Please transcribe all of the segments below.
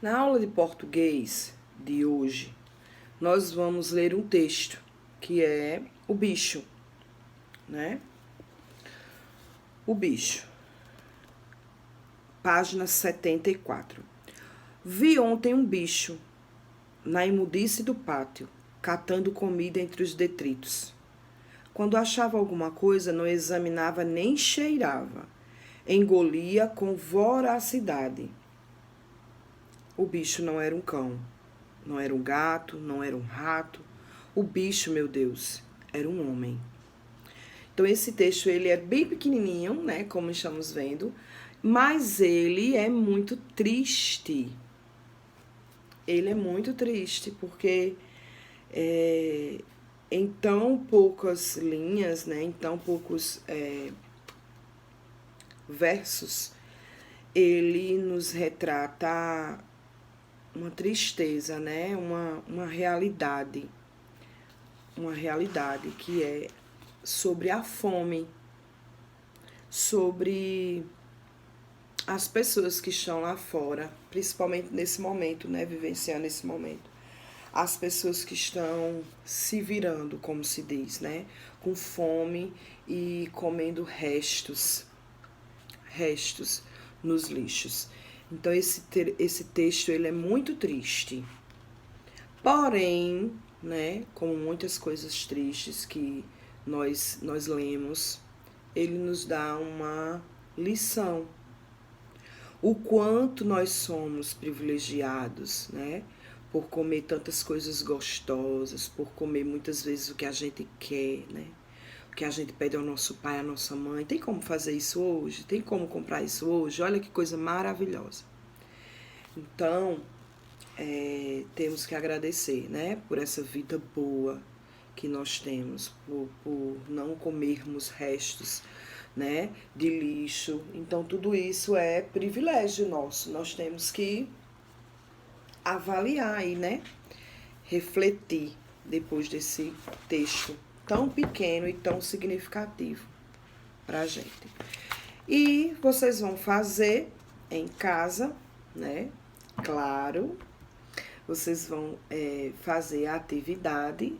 Na aula de português de hoje, nós vamos ler um texto que é O Bicho, né? O Bicho, página 74. Vi ontem um bicho na imundice do pátio, catando comida entre os detritos. Quando achava alguma coisa, não examinava nem cheirava. Engolia com voracidade. O bicho não era um cão, não era um gato, não era um rato. O bicho, meu Deus, era um homem. Então, esse texto, ele é bem pequenininho, né, como estamos vendo, mas ele é muito triste. Ele é muito triste, porque em tão poucas linhas, né, em tão poucos versos, ele nos retrata uma tristeza, né? Uma realidade que é sobre a fome, sobre as pessoas que estão lá fora, principalmente nesse momento, né? Vivenciando esse momento. As pessoas que estão se virando, como se diz, né? Com fome e comendo restos nos lixos. Então, esse texto, ele é muito triste. Porém, né, como muitas coisas tristes que nós lemos, ele nos dá uma lição. O quanto nós somos privilegiados, né, por comer tantas coisas gostosas, por comer muitas vezes o que a gente quer, né, o que a gente pede ao nosso pai, à nossa mãe. Tem como fazer isso hoje? Tem como comprar isso hoje? Olha que coisa maravilhosa. Então, temos que agradecer, né, por essa vida boa que nós temos, por não comermos restos, né, de lixo. Então, tudo isso é privilégio nosso. Nós temos que avaliar aí, né, refletir depois desse texto tão pequeno e tão significativo pra gente. E vocês vão fazer em casa, né, claro. Vocês vão fazer a atividade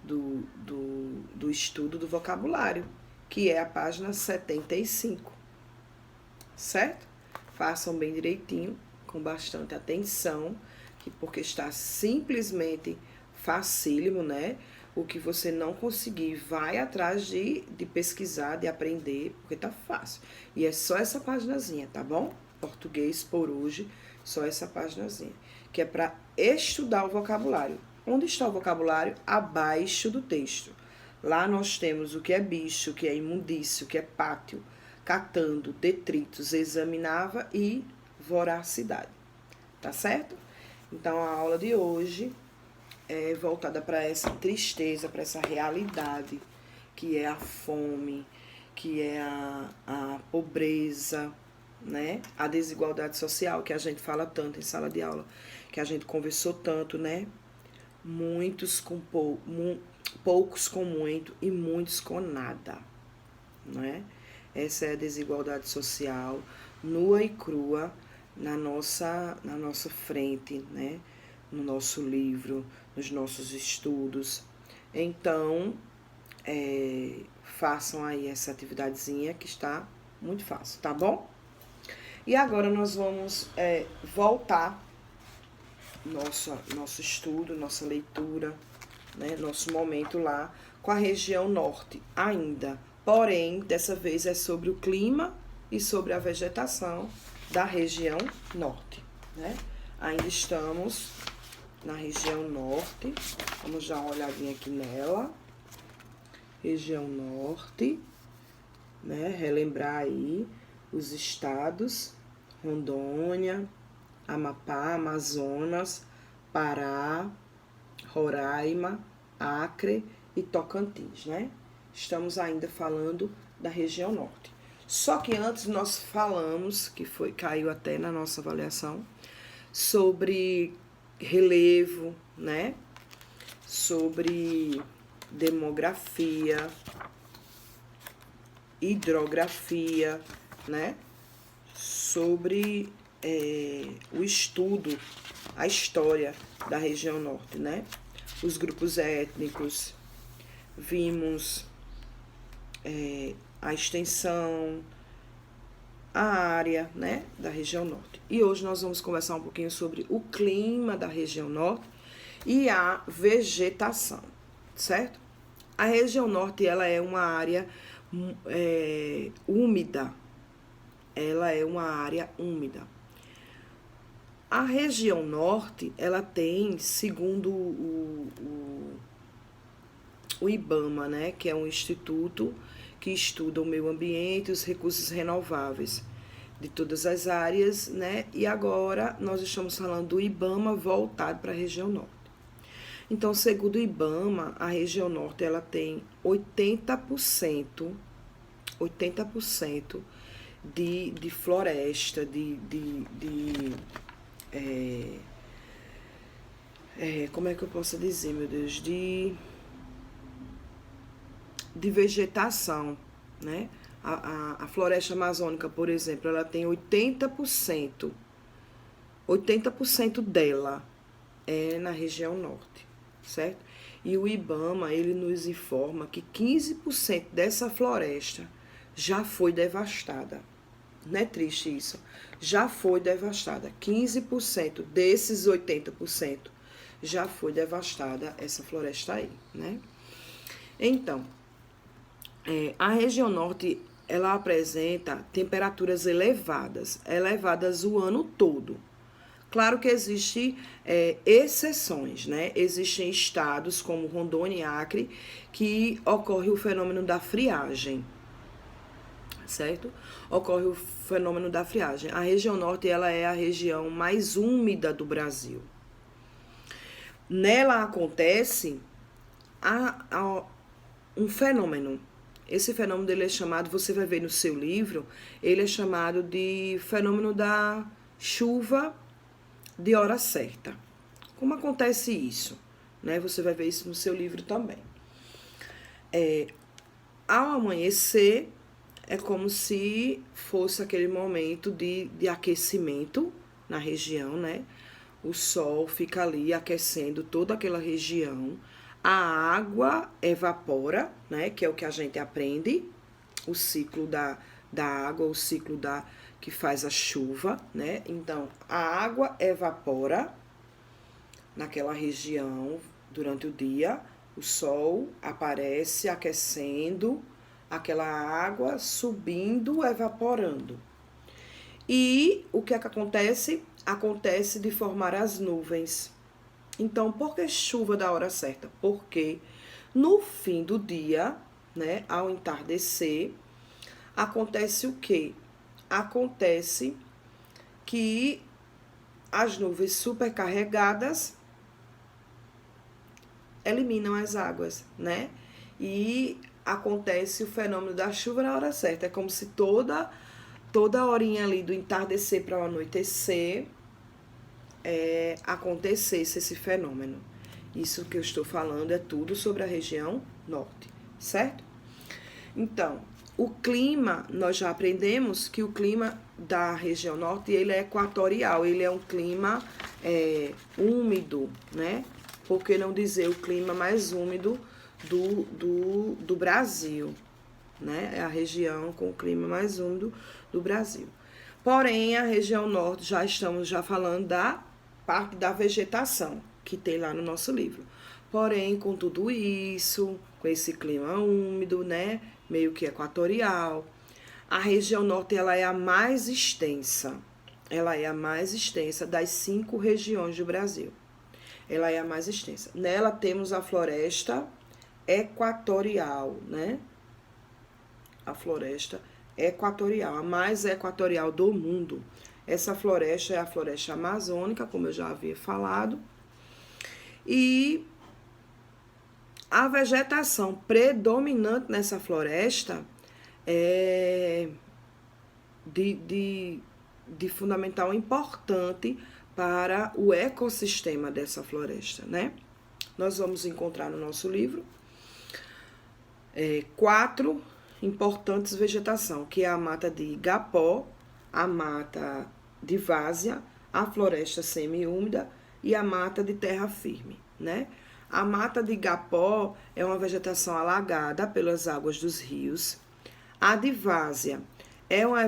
do estudo do vocabulário, que é a página 75, certo? Façam bem direitinho, com bastante atenção, porque está simplesmente facílimo, né? O que você não conseguir, vai atrás de pesquisar, de aprender, porque tá fácil. E é só essa paginazinha, tá bom? Português por hoje, só essa paginazinha, que é para estudar o vocabulário. Onde está o vocabulário? Abaixo do texto. Lá nós temos o que é bicho, o que é imundício, o que é pátio, catando, detritos, examinava e voracidade. Tá certo? Então, a aula de hoje é voltada para essa tristeza, para essa realidade, que é a fome, que é a pobreza, né? A desigualdade social, que a gente fala tanto em sala de aula, que a gente conversou tanto, né? Muitos com poucos com muito e muitos com nada, né? Essa é a desigualdade social nua e crua na nossa frente, né? No nosso livro, nos nossos estudos. Então, façam aí essa atividadezinha que está muito fácil, tá bom? E agora nós vamos voltar nosso estudo, nossa leitura, né, nosso momento lá com a região norte ainda. Porém, dessa vez é sobre o clima e sobre a vegetação da região norte, né? Ainda estamos na região norte. Vamos dar uma olhadinha aqui nela. Região norte, né? Relembrar aí os estados: Rondônia, Amapá, Amazonas, Pará, Roraima, Acre e Tocantins, né? Estamos ainda falando da região norte. Só que antes nós falamos, que caiu até na nossa avaliação, sobre relevo, né? Sobre demografia, hidrografia, né? Sobre o estudo, a história da região norte, né? Os grupos étnicos, vimos a extensão, a área, né, da região norte. E hoje nós vamos conversar um pouquinho sobre o clima da região norte e a vegetação, certo? A região norte, ela é uma área úmida. Ela é uma área úmida. A região norte, ela tem, segundo o IBAMA, né, que é um instituto que estuda o meio ambiente e os recursos renováveis de todas as áreas, né? E agora nós estamos falando do IBAMA voltado para a região norte. Então, segundo o IBAMA, a região norte ela tem 80% de floresta, como é que eu posso dizer, meu Deus, de vegetação, né? A floresta amazônica, por exemplo, ela tem 80% dela é na região norte, certo? E o IBAMA, ele nos informa que 15% dessa floresta já foi devastada. Não é triste isso? Já foi devastada. 15% desses 80% já foi devastada essa floresta aí, né? Então, a região norte, ela apresenta temperaturas elevadas o ano todo. Claro que existem exceções, né? Existem estados como Rondônia e Acre que ocorre o fenômeno da friagem, certo? Ocorre o fenômeno da friagem. A região norte, ela é a região mais úmida do Brasil. Nela acontece um fenômeno. Esse fenômeno dele é chamado, você vai ver no seu livro, ele é chamado de fenômeno da chuva de hora certa. Como acontece isso? Né? Você vai ver isso no seu livro também. Ao amanhecer, é como se fosse aquele momento de aquecimento na região, né? O sol fica ali aquecendo toda aquela região. A água evapora, né? Que é o que a gente aprende, o ciclo da água, o ciclo que faz a chuva, né? Então, a água evapora naquela região durante o dia, o sol aparece aquecendo, aquela água subindo, evaporando. E o que é que acontece? Acontece de formar as nuvens. Então, por que chuva da hora certa? Porque no fim do dia, né, ao entardecer, acontece o quê? Acontece que as nuvens supercarregadas eliminam as águas, né? E acontece o fenômeno da chuva na hora certa. É como se toda horinha ali do entardecer para o anoitecer acontecesse esse fenômeno. Isso que eu estou falando é tudo sobre a região norte, certo? Então, o clima, nós já aprendemos que o clima da região norte, ele é equatorial, ele é um clima úmido, né? Por que não dizer o clima mais úmido do Brasil, né? É a região com o clima mais úmido do Brasil. Porém, a região norte, já estamos falando da parte da vegetação, que tem lá no nosso livro. Porém, com tudo isso, com esse clima úmido, né, meio que equatorial, a região norte, ela é a mais extensa. Ela é a mais extensa das 5 regiões do Brasil. Ela é a mais extensa. Nela temos a floresta equatorial, né? A floresta equatorial, a mais equatorial do mundo. Essa floresta é a floresta amazônica, como eu já havia falado. E a vegetação predominante nessa floresta é de fundamental importante para o ecossistema dessa floresta, né? Nós vamos encontrar no nosso livro 4 importantes vegetação, que é a mata de igapó, a mata de várzea, a floresta semiúmida e a mata de terra firme, né? A mata de igapó é uma vegetação alagada pelas águas dos rios. A de várzea é uma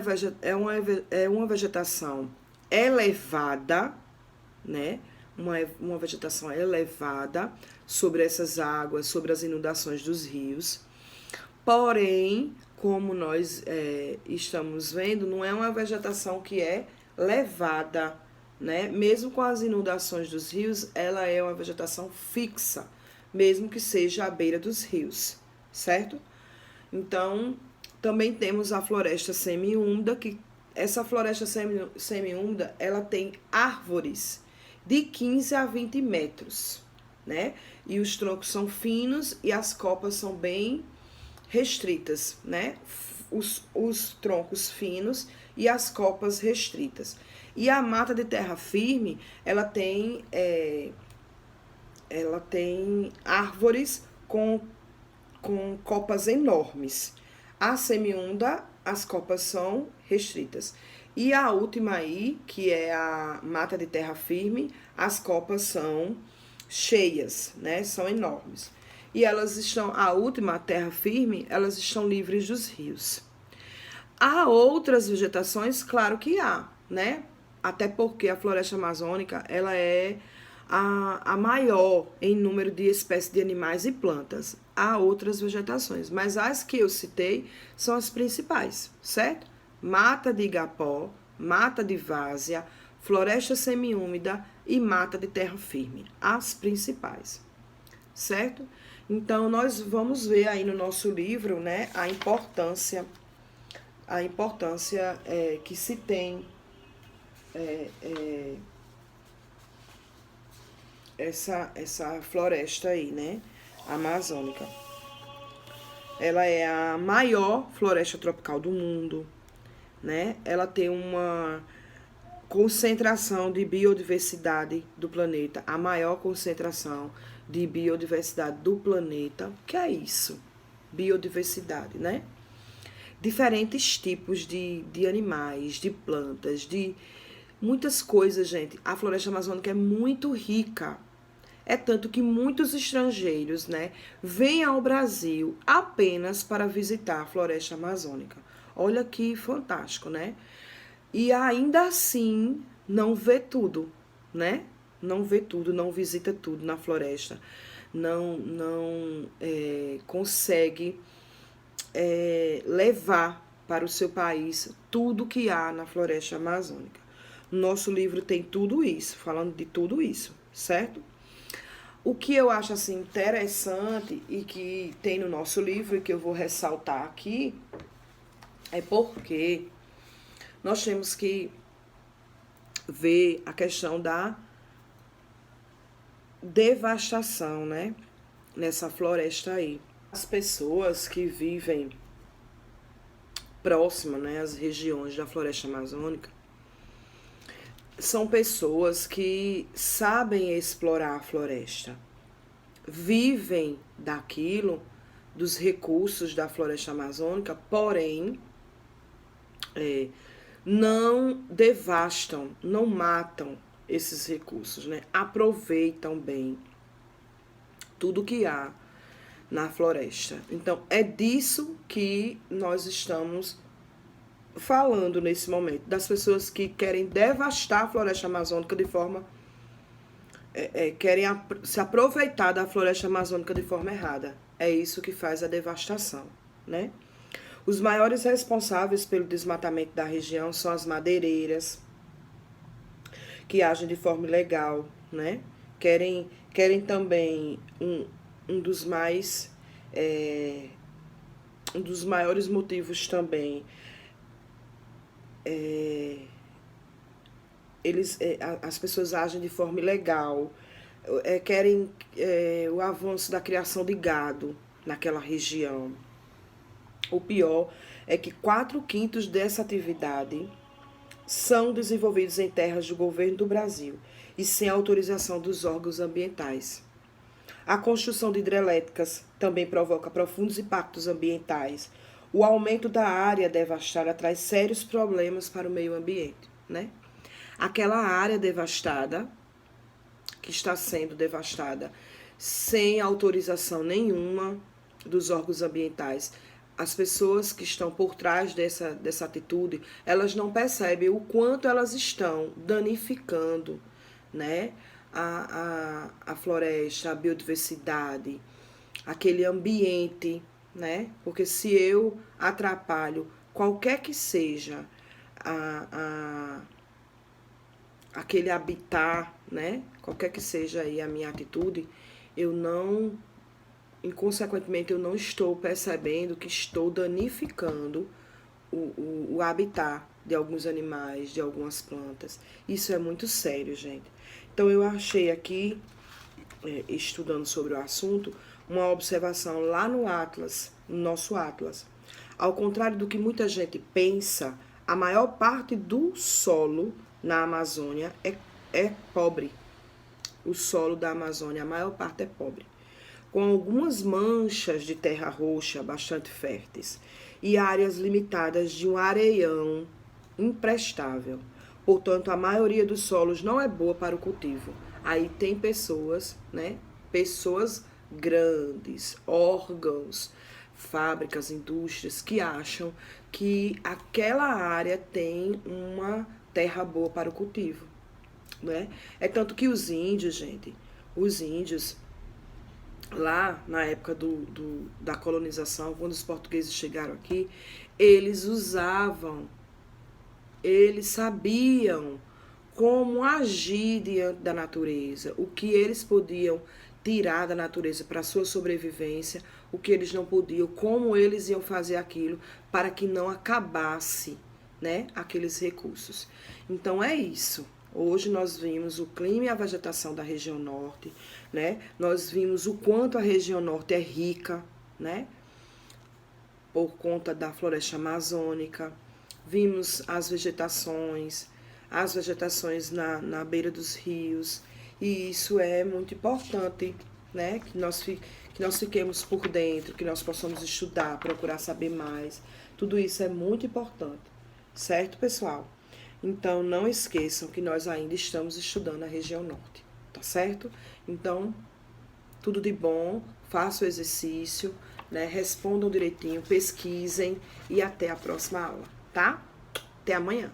vegetação elevada, né? Uma vegetação elevada sobre essas águas, sobre as inundações dos rios. Porém, como nós estamos vendo, não é uma vegetação que é levada, né? Mesmo com as inundações dos rios, ela é uma vegetação fixa, mesmo que seja à beira dos rios, certo? Então, também temos a floresta semiúmida, que essa floresta semiúmida, ela tem árvores de 15 a 20 metros, né? E os troncos são finos e as copas são bem restritas, né? Os troncos finos e as copas restritas. E a mata de terra firme, ela tem árvores com copas enormes. A semiúmida, as copas são restritas. E a última aí, que é a mata de terra firme, as copas são cheias, né? São enormes. E elas estão, a última, a terra firme, elas estão livres dos rios. Há outras vegetações, claro que há, né? Até porque a floresta amazônica, ela é a maior em número de espécies de animais e plantas. Há outras vegetações, mas as que eu citei são as principais, certo? Mata de igapó, mata de várzea, floresta semiúmida e mata de terra firme, as principais, certo? Então, nós vamos ver aí no nosso livro, né, a importância que se tem essa floresta aí, né, amazônica. Ela é a maior floresta tropical do mundo, né? Ela tem uma concentração de biodiversidade do planeta, a maior concentração de biodiversidade do planeta. O que é isso? Biodiversidade, né? Diferentes tipos de animais, de plantas, de muitas coisas, gente. A floresta amazônica é muito rica. É tanto que muitos estrangeiros, né, vêm ao Brasil apenas para visitar a floresta amazônica. Olha que fantástico, né? E ainda assim não vê tudo, né? Não vê tudo, não visita tudo na floresta. Não consegue levar para o seu país tudo que há na floresta amazônica. Nosso livro tem tudo isso, falando de tudo isso, certo? O que eu acho assim interessante e que tem no nosso livro e que eu vou ressaltar aqui é porque nós temos que ver a questão da devastação, né, nessa floresta aí. As pessoas que vivem próximas, né, às regiões da floresta amazônica, são pessoas que sabem explorar a floresta, vivem daquilo, dos recursos da floresta amazônica, porém, não devastam, não matam esses recursos, né? Aproveitam bem tudo que há na floresta. Então, é disso que nós estamos falando nesse momento, das pessoas que querem devastar a floresta amazônica de forma... querem se aproveitar da floresta amazônica de forma errada. É isso que faz a devastação, né? Os maiores responsáveis pelo desmatamento da região são as madeireiras, que agem de forma ilegal, né? Querem também um dos maiores motivos também. As pessoas agem de forma ilegal, querem o avanço da criação de gado naquela região. O pior é que 4/5 dessa atividade são desenvolvidos em terras do governo do Brasil e sem autorização dos órgãos ambientais. A construção de hidrelétricas também provoca profundos impactos ambientais. O aumento da área devastada traz sérios problemas para o meio ambiente, né? aquela área devastada, que está sendo devastada sem autorização nenhuma dos órgãos ambientais. As pessoas que estão por trás dessa atitude, elas não percebem o quanto elas estão danificando, né, a floresta, a biodiversidade, aquele ambiente, né? Porque se eu atrapalho qualquer que seja aquele habitat, né? Qualquer que seja aí a minha atitude, eu não, inconsequentemente, eu não estou percebendo que estou danificando o habitat de alguns animais, de algumas plantas. Isso é muito sério, gente. Então, eu achei aqui, estudando sobre o assunto, uma observação lá no Atlas, no nosso Atlas. Ao contrário do que muita gente pensa, a maior parte do solo na Amazônia é pobre. O solo da Amazônia, a maior parte é pobre, com algumas manchas de terra roxa bastante férteis e áreas limitadas de um areião imprestável. Portanto, a maioria dos solos não é boa para o cultivo. Aí tem pessoas, né? Pessoas grandes, órgãos, fábricas, indústrias que acham que aquela área tem uma terra boa para o cultivo, né? É tanto que os índios, gente, os índios, lá na época da colonização, quando os portugueses chegaram aqui, eles sabiam como agir diante da natureza, o que eles podiam tirar da natureza para a sua sobrevivência, o que eles não podiam, como eles iam fazer aquilo para que não acabasse, né, aqueles recursos. Então é isso. Hoje nós vimos o clima e a vegetação da região norte, né? Nós vimos o quanto a região norte é rica, né? Por conta da floresta amazônica. Vimos as vegetações na beira dos rios. E isso é muito importante, né? Que nós fiquemos por dentro, que nós possamos estudar, procurar saber mais. Tudo isso é muito importante, certo, pessoal? Então, não esqueçam que nós ainda estamos estudando a região norte, tá certo? Então, tudo de bom, façam o exercício, né? Respondam direitinho, pesquisem e até a próxima aula, tá? Até amanhã.